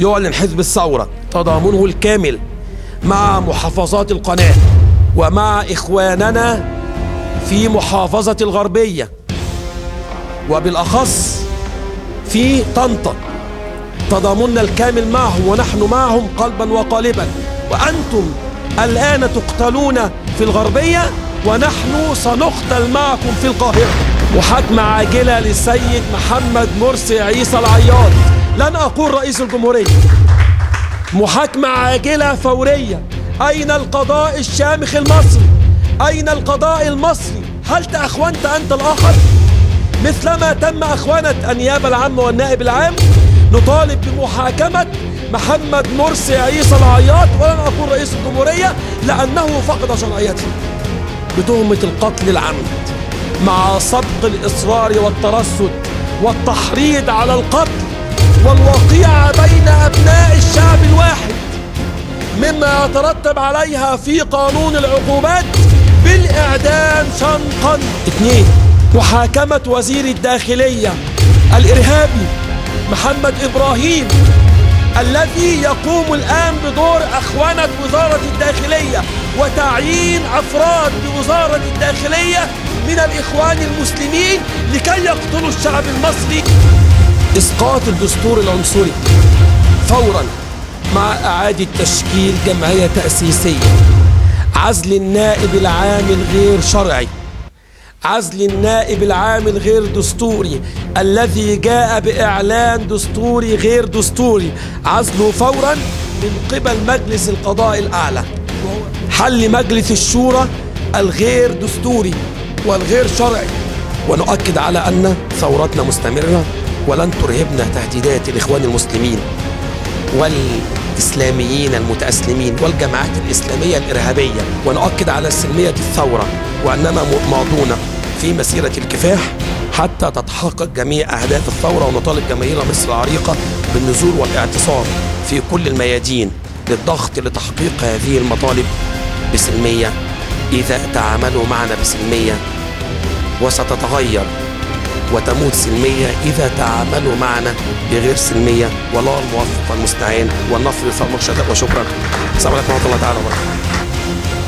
يعلن حزب الثورة تضامنه الكامل مع محافظات القناة ومع إخواننا في محافظة الغربية، وبالأخص في طنطا، تضامننا الكامل معهم ونحن معهم قلبا وقالبا. وأنتم الآن تقتلون في الغربية ونحن سنقتل معكم في القاهرة. محاكمة عاجلة للسيد محمد مرسي عيسى العياط، لن أقول رئيس الجمهورية. محاكمة عاجلة فورية. أين القضاء الشامخ المصري؟ أين القضاء المصري؟ هل تأخونت أنت الآخر؟ مثلما تم أخوانة النيابة العامة والنائب العام، نطالب بمحاكمة محمد مرسي عيسى العياط، ولن أقول رئيس الجمهورية لأنه فقد شرعيته، بتهمة القتل العمد مع سبق الإصرار والترصد والتحريض على القتل والوقيعة بين أبناء الشعب الواحد، مما يترتب عليها في قانون العقوبات بالإعدام شنقا. 2. محاكمة وزير الداخلية الإرهابي محمد إبراهيم، الذي يقوم الآن بدور أخوانة وزارة الداخلية وتعيين أفراد بوزارة الداخلية من الإخوان المسلمين لكي يقتلوا الشعب المصري. إسقاط الدستور العنصري فورا مع إعادة تشكيل جمعية تأسيسية. عزل النائب العام الغير شرعي، عزل النائب العام الغير دستوري الذي جاء بإعلان دستوري غير دستوري، عزله فورا من قبل مجلس القضاء الأعلى. حل مجلس الشورى الغير دستوري والغير شرعي. ونؤكد على أن ثورتنا مستمرة ولن ترهبنا تهديدات الإخوان المسلمين والإسلاميين المتأسلمين والجماعات الإسلامية الإرهابية. ونؤكد على سلمية الثورة وأننا ماضون في مسيرة الكفاح حتى تتحقق جميع أهداف الثورة. ونطالب جماهير مصر العريقة بالنزول والاعتصام في كل الميادين للضغط لتحقيق هذه المطالب بسلمية. إذا تعاملوا معنا بسلمية وستتغير وتموت سلمية إذا تعاملوا معنا بغير سلمية، والله الموفق والمستعان، والنصر لصالح. وشكرا. السلام عليكم ورحمة الله تعالى وبركاته.